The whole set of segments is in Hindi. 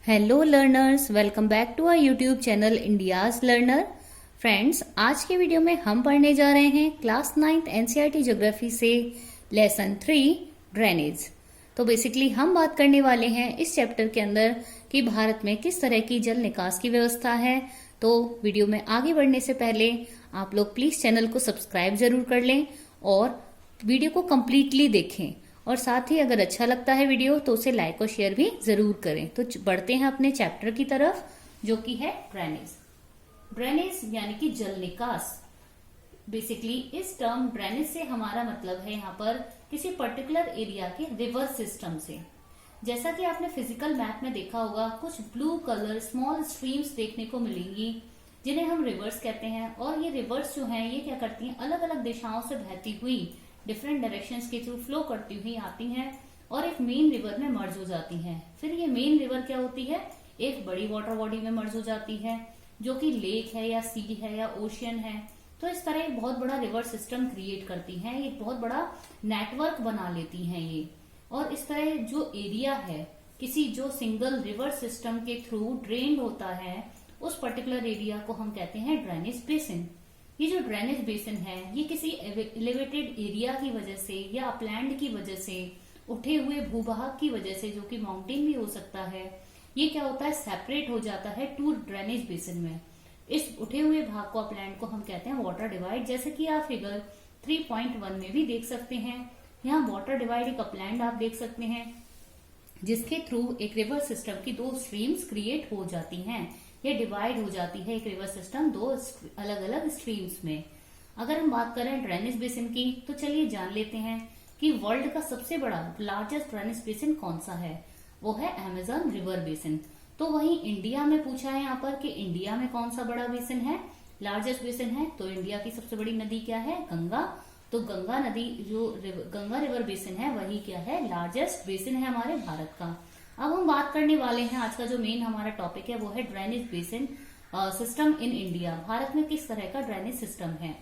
Hello learners, welcome back to our YouTube channel India's learner. Friends, आज के वीडियो में हम पढ़ने जा रहे हैं क्लास 9th एनसीईआरटी ज्योग्राफी से लेसन 3 ड्रेनेज। तो बेसिकली हम बात करने वाले हैं इस चैप्टर के अंदर कि भारत में किस तरह की जल निकास की व्यवस्था है। तो वीडियो में आगे बढ़ने से पहले आप लोग प्लीज चैनल को सब्सक्राइब जरूर कर लें और वीडियो को कंप्लीटली देखें, और साथ ही अगर अच्छा लगता है वीडियो तो उसे लाइक और शेयर भी जरूर करें। तो बढ़ते हैं अपने चैप्टर की तरफ, जो कि है ड्रेनेज। ड्रेनेज यानी कि जल निकास। बेसिकली इस टर्म ड्रेनेज से हमारा मतलब है यहाँ पर किसी पर्टिकुलर एरिया के रिवर सिस्टम से। जैसा कि आपने फिजिकल मैप में देखा होगा, कुछ ब्लू कलर स्मॉल स्ट्रीम्स देखने को मिलेंगी जिन्हें हम रिवर्स कहते हैं। और ये रिवर्स जो हैं ये क्या करती हैं, अलग अलग दिशाओं से बहती हुई डिफरेंट डायरेक्शंस के थ्रू फ्लो करती हुई आती हैं और एक मेन रिवर में मर्ज हो जाती हैं। फिर ये मेन रिवर क्या होती है, एक बड़ी वाटर बॉडी में मर्ज हो जाती है, जो कि लेक है या सी है या ओशियन है। तो इस तरह एक बहुत बड़ा रिवर सिस्टम क्रिएट करती हैं, एक बहुत बड़ा नेटवर्क बना लेती हैं ये। और इस तरह जो एरिया है किसी जो सिंगल रिवर सिस्टम के थ्रू ड्रेन्ड होता है, उस पर्टिकुलर एरिया को हम कहते हैं ड्रेनेज बेसिन। ये जो ड्रेनेज बेसिन है ये किसी एलिवेटेड एरिया की वजह से या अपलैंड की वजह से, उठे हुए भूभाग की वजह से, जो कि माउंटेन भी हो सकता है, ये क्या होता है, सेपरेट हो जाता है टू ड्रेनेज बेसिन में। इस उठे हुए भाग को, अपलैंड को हम कहते हैं वाटर डिवाइड। जैसे कि आप फिगर 3.1 में भी देख सकते हैं, यहाँ वाटर डिवाइड एक अपलैंड आप देख सकते हैं जिसके थ्रू एक रिवर सिस्टम की दो स्ट्रीम्स क्रिएट हो जाती हैं। ये डिवाइड हो जाती है एक रिवर सिस्टम दो अलग अलग स्ट्रीम्स में। अगर हम बात करें ड्रेनेज बेसिन की, तो चलिए जान लेते हैं कि वर्ल्ड का सबसे बड़ा लार्जेस्ट ड्रेनेज बेसिन कौन सा है। वो है अमेजन रिवर बेसिन। तो वहीं इंडिया में पूछा है यहाँ पर कि इंडिया में कौन सा बड़ा बेसिन है, लार्जेस्ट बेसिन है। तो इंडिया की सबसे बड़ी नदी क्या है, गंगा। तो गंगा नदी जो गंगा रिवर बेसिन है वही क्या है, लार्जेस्ट बेसिन है हमारे भारत का। अब हम बात करने वाले हैं, आज का जो मेन हमारा टॉपिक है वो है drainage basin system in India. Bharat में किस तरह का ड्रेनेज सिस्टम है।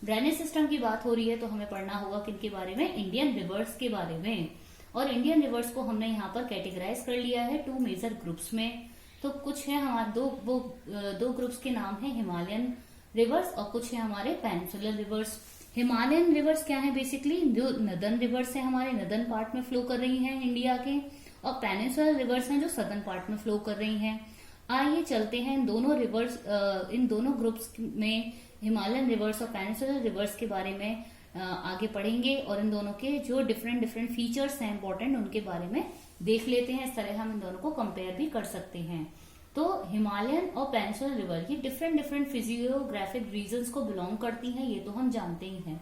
ड्रेनेज सिस्टम की बात हो रही है तो हमें पढ़ना होगा किनके बारे में, इंडियन रिवर्स के बारे में। और इंडियन रिवर्स को हमने यहाँ पर कैटेगराइज कर लिया है 2 मेजर ग्रुप्स में। तो कुछ है हमारे दो ग्रुप्स के नाम है हिमालयन रिवर्स और कुछ है हमारे पेनिनसुलर रिवर्स। हिमालयन रिवर्स क्या है, बेसिकली जो नदर्न रिवर्स है हमारे नदर्न पार्ट में फ्लो कर रही है इंडिया के, और पेनिनसुलर रिवर्स हैं जो सदर्न पार्ट में फ्लो कर रही हैं। आइए चलते हैं इन दोनों रिवर्स, इन दोनों ग्रुप्स में हिमालयन रिवर्स और पेनिनसुलर रिवर्स के बारे में आगे पढ़ेंगे और इन दोनों के जो डिफरेंट फीचर्स हैं इंपॉर्टेंट उनके बारे में देख लेते हैं। इस तरह हम इन दोनों को कंपेयर भी कर सकते हैं। तो हिमालयन और पेनिनसुलर रिवर ये डिफरेंट फिजियोग्राफिक रीजन्स को बिलोंग करती हैं, ये तो हम जानते ही हैं।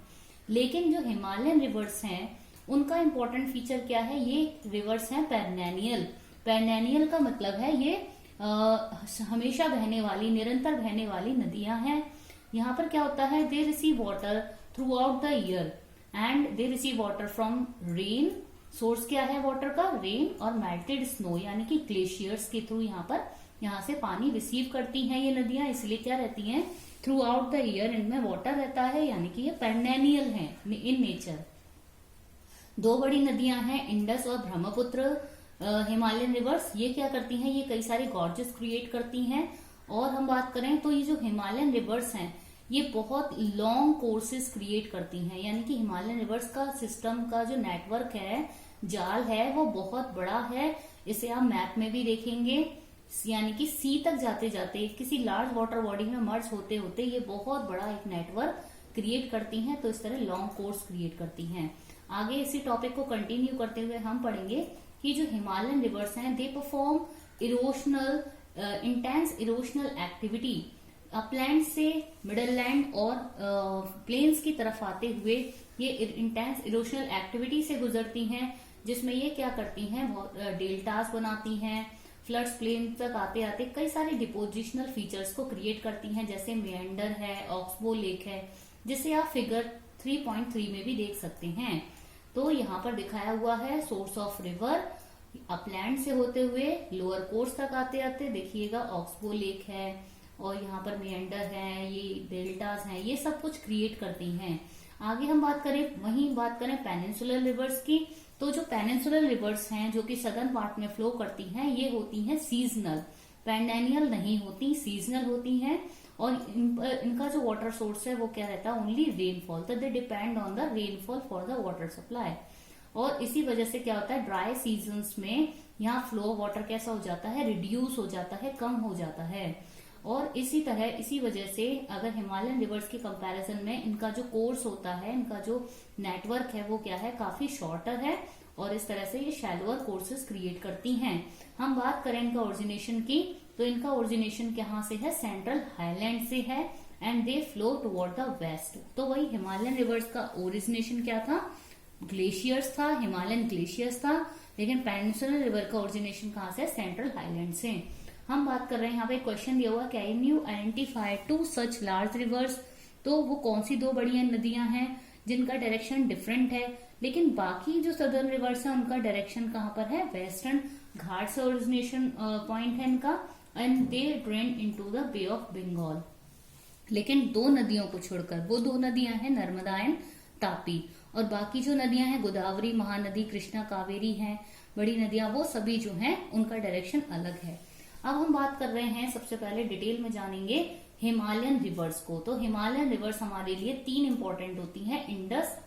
लेकिन जो हिमालयन रिवर्स हैं उनका इंपॉर्टेंट फीचर क्या है, ये रिवर्स हैं पेरनेनियल। पेरनेनियल का मतलब है ये हमेशा बहने वाली, निरंतर बहने वाली नदियां हैं। यहाँ पर क्या होता है, they receive water through out the year and they receive water from rain. Source क्या है वाटर का, रेन और मेल्टेड स्नो यानी कि ग्लेशियर्स के थ्रू यहाँ से पानी रिसीव करती हैं ये नदियां। इसलिए क्या रहती हैं, थ्रू आउट द ईयर इनमें वाटर रहता है, यानी कि ये पेरनेनियल है इन नेचर। दो बड़ी नदियां हैं इंडस और ब्रह्मपुत्र। हिमालयन रिवर्स ये क्या करती हैं, ये कई सारे गॉर्जेस क्रिएट करती हैं। और हम बात करें तो ये जो हिमालयन रिवर्स हैं ये बहुत लॉन्ग कोर्सेज क्रिएट करती हैं, यानी कि हिमालयन रिवर्स का सिस्टम का जो नेटवर्क है, जाल है, वो बहुत बड़ा है। इसे आप मैप में भी देखेंगे, यानी कि सी तक जाते जाते किसी लार्ज वाटर बॉडी में मर्ज होते होते ये बहुत बड़ा एक नेटवर्क क्रिएट करती हैं। तो इस तरह लॉन्ग कोर्स क्रिएट करती हैं। आगे इसी टॉपिक को कंटिन्यू करते हुए हम पढ़ेंगे कि जो हिमालयन रिवर्स हैं they perform erosional intense erosional activity. Upland से मिडल लैंड और प्लेन्स की तरफ आते हुए ये इंटेंस इरोशनल एक्टिविटी से गुजरती हैं, जिसमें ये क्या करती हैं, बहुत डेल्टास बनाती हैं, फ्लड्स प्लेन तक आते आते कई सारे डिपोजिशनल फीचर्स को क्रिएट करती हैं, जैसे मेंडर है, ऑक्सबो लेक है, जिसे आप फिगर 3.3 में भी देख सकते हैं। तो यहाँ पर दिखाया हुआ है सोर्स ऑफ रिवर, अपलैंड से होते हुए लोअर कोर्स तक आते आते देखिएगा ऑक्सबो लेक है और यहाँ पर मेंडर है, ये डेल्टास हैं, ये सब कुछ क्रिएट करती हैं। आगे हम बात करें पेनिनसुलर रिवर्स की, तो जो पेनिनसुलर रिवर्स हैं जो कि सदर्न पार्ट में फ्लो करती हैं, ये होती हैं सीजनल, पेंडेनियल नहीं होती, सीजनल होती हैं। और इनका जो वाटर सोर्स है वो क्या रहता है, ओनली रेनफॉल, तो they depend on the rainfall for the water supply. और इसी वजह से क्या होता है, ड्राई सीजन्स में यहाँ फ्लो वाटर कैसा हो जाता है, रिड्यूस हो जाता है, कम हो जाता है। और इसी तरह इसी वजह से अगर हिमालयन रिवर्स के कंपैरिजन में इनका जो कोर्स होता है, इनका जो नेटवर्क है वो क्या है, काफी शॉर्टर है, और इस तरह से ये शैलोअर कोर्सेस क्रिएट करती हैं। हम बात करें इनका ओरिजिनेशन की, तो इनका ओरिजिनेशन कहाँ से है, सेंट्रल हाईलैंड से है, and they flow toward the west. तो वही हिमालयन रिवर्स का ओरिजिनेशन क्या था, ग्लेशियर्स था, हिमालयन ग्लेशियर्स था। लेकिन पेनिनसुलर रिवर का ओरिजिनेशन कहाँ से, सेंट्रल हाईलैंड से। हम बात कर रहे हैं, यहाँ पे क्वेश्चन दिया हुआ, can you identify two such large rivers, तो वो कौन सी दो बड़ी नदियां हैं जिनका डायरेक्शन डिफरेंट है, लेकिन बाकी जो सदर्न रिवर्स है उनका डायरेक्शन कहाँ पर है, वेस्टर्न घाट से ओरिजिनेशन पॉइंट है इनका, and they drain into the Bay of Bengal. लेकिन दो नदियों को छोड़कर, वो दो नदियां हैं नर्मदा एंड तापी, और बाकी जो नदियां हैं गोदावरी, महानदी, कृष्णा, कावेरी हैं बड़ी नदियां, वो सभी जो हैं उनका डायरेक्शन अलग है। अब हम बात कर रहे हैं, सबसे पहले डिटेल में जानेंगे हिमालयन रिवर्स को। तो हिमालयन रिवर्स हमारे लिए तीन इंपॉर्टेंट होती हैं, इंडस,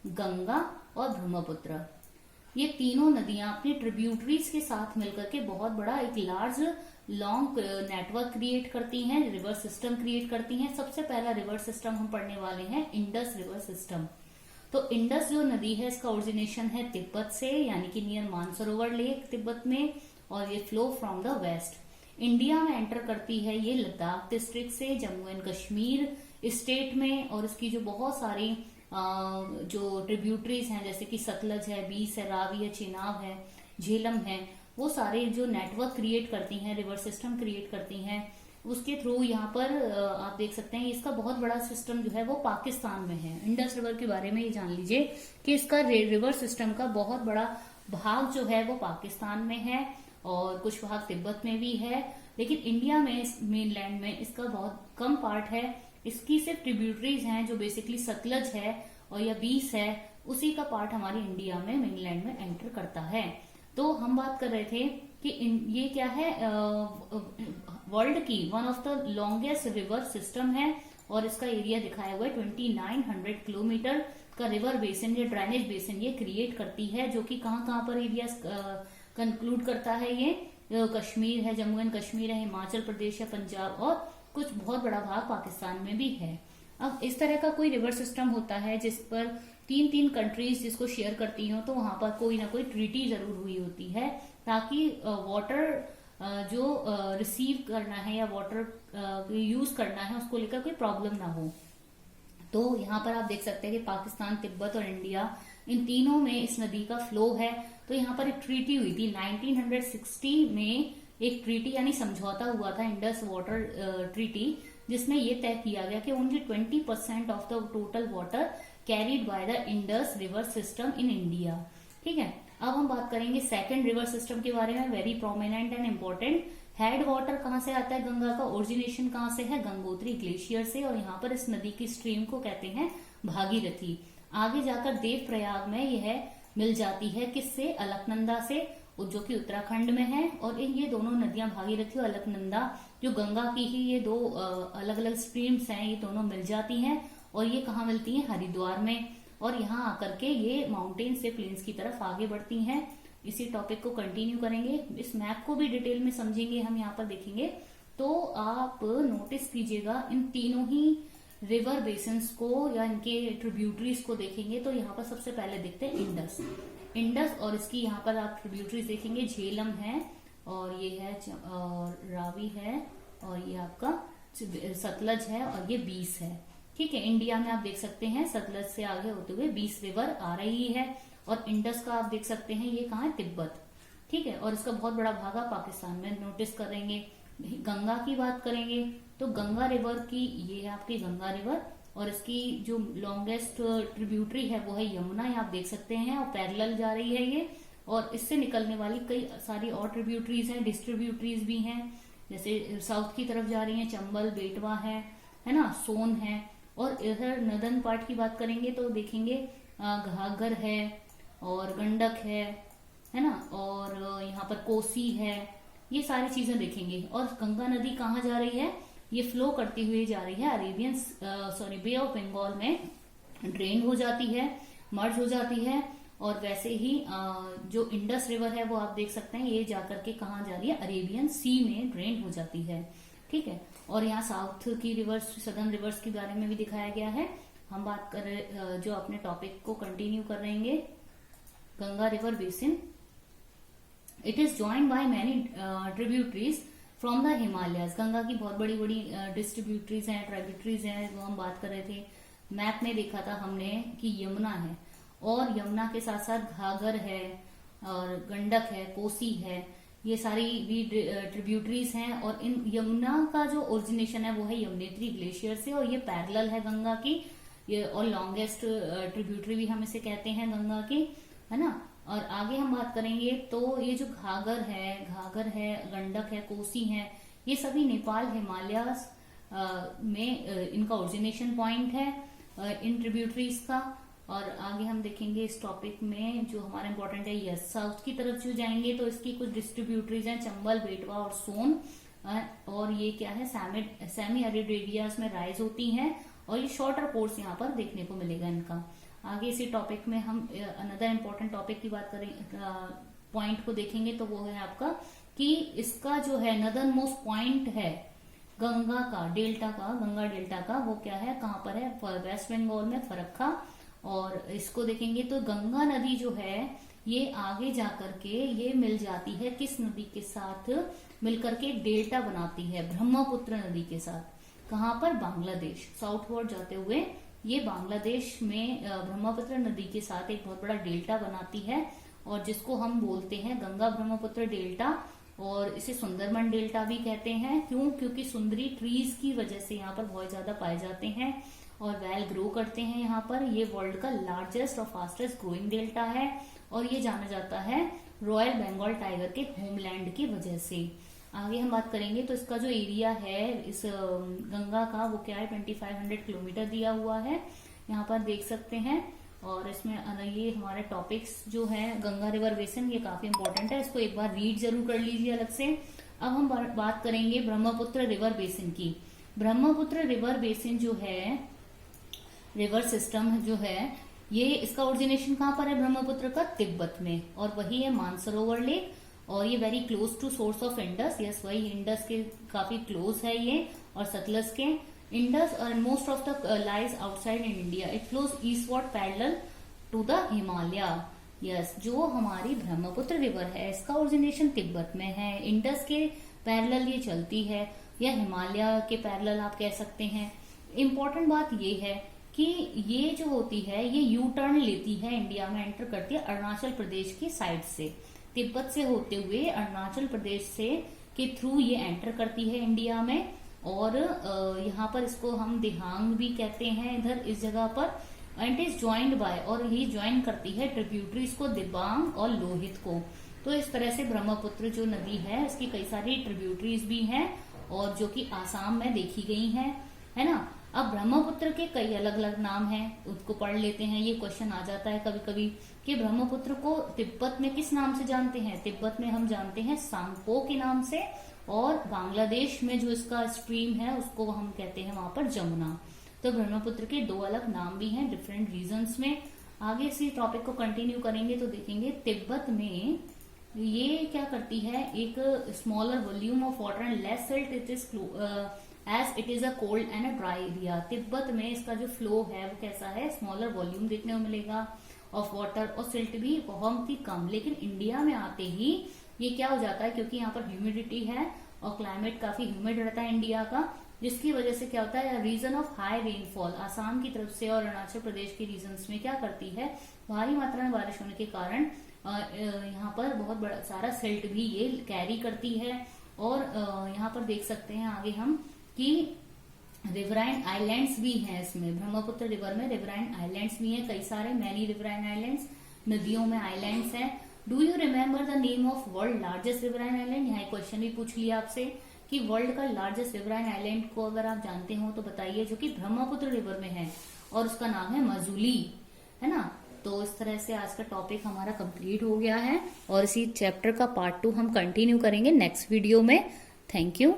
गंगा और ब्रह्मपुत्र। ये तीनों नदियां अपनी ट्रिब्यूटरीज के साथ मिलकर के बहुत बड़ा एक लार्ज लॉन्ग नेटवर्क क्रिएट करती हैं, रिवर सिस्टम क्रिएट करती हैं। सबसे पहला रिवर सिस्टम हम पढ़ने वाले हैं इंडस रिवर सिस्टम। तो इंडस जो नदी है इसका ओरिजिनेशन है तिब्बत से, यानी कि नियर मानसरोवर लेक तिब्बत में, और ये flow from the west. India में एंटर करती है ये लद्दाख डिस्ट्रिक्ट से, जम्मू एंड कश्मीर स्टेट में, और इसकी जो बहुत सारी जो ट्रिब्यूटरीज हैं जैसे कि सतलज है, बीस है, रावी है, चेनाब है, झेलम है, वो सारे जो नेटवर्क क्रिएट करती हैं, रिवर सिस्टम क्रिएट करती हैं, उसके थ्रू यहाँ पर आप देख सकते हैं इसका बहुत बड़ा सिस्टम जो है वो पाकिस्तान में है। इंडस रिवर के बारे में ये जान लीजिए कि इसका रिवर सिस्टम का बहुत बड़ा भाग जो है वो पाकिस्तान में है, और कुछ भाग तिब्बत में भी है, लेकिन इंडिया में मेनलैंड में इसका बहुत कम पार्ट है। इसकी सिर्फ ट्रिब्यूटरीज हैं जो बेसिकली सतलज है और या बीस है, उसी का पार्ट हमारी इंडिया में मेनलैंड में एंटर करता है। तो हम बात कर रहे थे कि ये क्या है, वर्ल्ड की one of the longest river system है, और इसका एरिया दिखाया हुआ है 2900 किलोमीटर का रिवर बेसिन या ड्रेनेज बेसिन ये क्रिएट करती है, जो कि कहाँ पर एरिया कंक्लूड करता है, ये कश्मीर है, जम्मू एंड कश्मीर है, हिमाचल प्रदेश है, पंजाब, और कुछ बहुत बड़ा भाग पाकिस्तान में भी है। अब इस तरह का कोई रिवर सिस्टम होता है जिस पर तीन कंट्रीज जिसको शेयर करती हो, तो वहां पर कोई ना कोई ट्रीटी जरूर हुई होती है, ताकि वाटर जो रिसीव करना है या वाटर यूज करना है उसको लेकर कोई प्रॉब्लम ना हो। तो यहाँ पर आप देख सकते हैं कि पाकिस्तान, तिब्बत और इंडिया, इन तीनों में इस नदी का फ्लो है। तो यहाँ पर एक ट्रीटी हुई थी 1960 में, एक ट्रीटी यानी समझौता हुआ था, इंडस वाटर ट्रीटी, जिसमें ये तय किया गया कि only 20% of the total water carried by the Indus river system in India. ठीक है, अब हम बात करेंगे सेकंड रिवर सिस्टम के बारे में, very prominent and important. Head water कहाँ से आता है गंगा का, ओरिजिनेशन कहाँ से है, गंगोत्री ग्लेशियर से, और यहाँ पर इस नदी की स्ट्रीम को कहते हैं भागीरथी। आगे जाकर देव प्रयाग में यह मिल जाती है किससे, अलकनंदा से, जो कि उत्तराखंड में है। और ये दोनों नदियां भागीरथी और अलकनंदा जो गंगा की ही ये दो अलग अलग स्ट्रीम्स हैं, ये दोनों मिल जाती हैं, और ये कहाँ मिलती हैं, हरिद्वार में, और यहाँ आकर के ये माउंटेन से प्लेन्स की तरफ आगे बढ़ती हैं। इसी टॉपिक को कंटिन्यू करेंगे, इस मैप को भी डिटेल में समझेंगे, हम यहाँ पर देखेंगे। तो आप नोटिस कीजिएगा इन तीनों ही रिवर बेसिन्स को या इनके ट्रिब्यूटरीज को देखेंगे, तो यहाँ पर सबसे पहले देखते हैं इंडस, और इसकी यहाँ पर आप ट्रिब्यूटरीज देखेंगे, झेलम है, और ये है और रावी है, और ये आपका सतलज है, और ये बीस है। ठीक है, इंडिया में आप देख सकते हैं सतलज से आगे होते हुए बीस रिवर आ रही है, और इंडस का आप देख सकते हैं ये कहाँ है, तिब्बत। ठीक है, और इसका बहुत बड़ा भाग आप पाकिस्तान में नोटिस करेंगे। गंगा की बात करेंगे तो गंगा रिवर की, ये है आपकी गंगा रिवर, और इसकी जो लॉन्गेस्ट ट्रिब्यूटरी है वो है यमुना, ये आप देख सकते हैं, और पैरेलल जा रही है ये, और इससे निकलने वाली कई सारी और ट्रिब्यूटरीज हैं, डिस्ट्रीब्यूटरीज भी हैं, जैसे साउथ की तरफ जा रही हैं, चंबल, बेटवा है ना, सोन है। और इधर नदन पार्ट की बात करेंगे तो देखेंगे घाघर है, और गंडक है ना, और यहाँ पर कोसी है, ये सारी चीजें देखेंगे। और गंगा नदी कहाँ जा रही है, ये फ्लो करती हुई जा रही है बे ऑफ बंगाल में ड्रेन हो जाती है, मर्ज हो जाती है। और वैसे ही जो इंडस रिवर है वो आप देख सकते हैं, ये जाकर के कहाँ जा रही है, अरेबियन सी में ड्रेन हो जाती है। ठीक है, और यहाँ साउथ की रिवर्स, सदर्न रिवर्स के बारे में भी दिखाया गया है। हम बात कर जो अपने टॉपिक को कंटिन्यू कर रहेंगे, Ganga river basin. It is joined by many tributaries from the Himalayas. Ganga की बहुत बड़ी बड़ी डिस्ट्रीब्यूटरीज हैं, ट्रिब्यूटरीज हैं, वो हम बात कर रहे थे। मैप में देखा था हमने कि यमुना है, और यमुना के साथ साथ घाघर है, और गंडक है, कोसी है, ये सारी भी ट्रिब्यूटरीज हैं। और इन यमुना का जो ओरिजिनेशन है वो है यमुनेत्री ग्लेशियर से, और ये पैरेलल है गंगा की, ये और लॉन्गेस्ट ट्रिब्यूटरी भी हम इसे कहते हैं गंगा की, है ना। और आगे हम बात करेंगे तो ये जो घाघर है, गंडक है, कोसी है, ये सभी नेपाल हिमालय में इनका ओरिजिनेशन पॉइंट है इन ट्रिब्यूटरीज का। और आगे हम देखेंगे इस टॉपिक में जो हमारा इंपॉर्टेंट है, यस साउथ की तरफ जो जाएंगे तो इसकी कुछ डिस्ट्रीब्यूटरीज हैं, चंबल, बेटवा और सोन। और ये क्या है, सेमी एरिड एरियाज में राइज होती हैं, और ये शॉर्टर कोर्स यहाँ पर देखने को मिलेगा इनका। आगे इसी टॉपिक में हम अनदर इम्पोर्टेंट टॉपिक की बात करें, पॉइंट को देखेंगे तो वो है आपका कि इसका जो है नदर्न मोस्ट पॉइंट है गंगा डेल्टा का, वो क्या है, कहाँ पर है, वेस्ट बंगाल में फरक्का। और इसको देखेंगे तो गंगा नदी जो है ये आगे जाकर के ये मिल जाती है किस नदी के साथ, मिलकर के एक डेल्टा बनाती है ब्रह्मपुत्र नदी के साथ। कहाँ पर, बांग्लादेश, साउथवर्ड जाते हुए ये बांग्लादेश में ब्रह्मपुत्र नदी के साथ एक बहुत बड़ा डेल्टा बनाती है, और जिसको हम बोलते हैं गंगा ब्रह्मपुत्र डेल्टा। और इसे सुंदरबन डेल्टा भी कहते हैं। क्यों, क्योंकि सुंदरी ट्रीज की वजह से यहाँ पर बहुत ज्यादा पाए जाते हैं और वेल ग्रो करते हैं यहाँ पर। ये वर्ल्ड का लार्जेस्ट और फास्टेस्ट ग्रोइंग डेल्टा है, और ये जाना जाता है रॉयल बंगाल टाइगर के होमलैंड की वजह से। आगे हम बात करेंगे तो इसका जो एरिया है इस गंगा का वो क्या है, 2500 किलोमीटर दिया हुआ है, यहाँ पर देख सकते हैं। और इसमें ये हमारे टॉपिक्स जो है गंगा रिवर बेसिन, ये काफी इंपॉर्टेंट है, इसको एक बार रीड जरूर कर लीजिए अलग से। अब हम बात करेंगे ब्रह्मपुत्र रिवर बेसिन की। ब्रह्मपुत्र रिवर बेसिन जो है, रिवर सिस्टम जो है, ये इसका ओरिजिनेशन कहाँ पर है ब्रह्मपुत्र का, तिब्बत में, और वही है मानसरोवर लेक। और ये very close to source of Indus, yes वही इंडस के काफी क्लोज है ये, और सतलज के। इंडस और most of the lies outside in India, it flows eastward parallel to the Himalaya. Yes, जो हमारी ब्रह्मपुत्र रिवर है इसका ओरिजिनेशन तिब्बत में है, इंडस के पैरेलल ये चलती है, या हिमालय के पैरेलल आप कह सकते हैं। इम्पोर्टेंट बात ये है कि ये जो होती है ये यू टर्न लेती है, इंडिया में एंटर करती है अरुणाचल प्रदेश की साइड से, तिब्बत से होते हुए अरुणाचल प्रदेश से के थ्रू ये एंटर करती है इंडिया में। और यहाँ पर इसको हम दिहांग भी कहते हैं इधर इस जगह पर, एंड इज ज्वाइंड बाय, और ये ज्वाइन करती है ट्रिब्यूटरीज को, दिबांग और लोहित को। तो इस तरह से ब्रह्मपुत्र जो नदी है इसकी कई सारी ट्रिब्यूटरीज भी हैं, और जो कि आसाम में देखी गई हैं, है ना। अब ब्रह्मपुत्र के कई अलग अलग नाम हैं, उसको पढ़ लेते हैं। ये क्वेश्चन आ जाता है कभी कभी कि ब्रह्मपुत्र को तिब्बत में किस नाम से जानते हैं, तिब्बत में हम जानते हैं सांगपो के नाम से, और बांग्लादेश में जो इसका स्ट्रीम है उसको हम कहते हैं वहां पर जमुना। तो ब्रह्मपुत्र के दो अलग नाम भी हैं डिफरेंट रीजन्स में। आगे इसी टॉपिक को कंटिन्यू करेंगे तो देखेंगे तिब्बत में ये क्या करती है, एक smaller volume of water and less silt it is as it is a cold and a dry area. Tibet में इसका जो फ्लो है वो कैसा है, स्मॉलर वॉल्यूम देखने को मिलेगा ऑफ वाटर, और सिल्ट भी बहुत ही कम। लेकिन इंडिया में आते ही ये क्या हो जाता है, क्योंकि यहाँ पर ह्यूमिडिटी है और क्लाइमेट काफी ह्यूमिड रहता है इंडिया का, जिसकी वजह से क्या होता है, region of high rainfall Assam की तरफ से और अरुणाचल प्रदेश के रीजन्स में क्या करती है, भारी मात्रा में बारिश होने के कारण यहाँ पर बहुत बड़ा सारा सिल्ट भी ये कैरी करती है। और यहाँ पर देख सकते हैं आगे हम कि रिवराइन आइलैंड्स भी हैं इसमें, ब्रह्मपुत्र रिवर में रिवराइन आइलैंड्स भी हैं कई सारे, मैनी रिवराइन आइलैंड्स, नदियों में आइलैंड्स हैं। Do you remember the name of world largest riverine island, यहाँ क्वेश्चन भी पूछ लिया आपसे कि वर्ल्ड का लार्जेस्ट रिवराइन आइलैंड को अगर आप जानते हो तो बताइए, जो कि ब्रह्मपुत्र रिवर में है, और उसका नाम है मजुली, है ना। तो इस तरह से आज का टॉपिक हमारा कंप्लीट हो गया है और इसी चैप्टर का पार्ट 2 हम कंटिन्यू करेंगे नेक्स्ट वीडियो में। Thank you.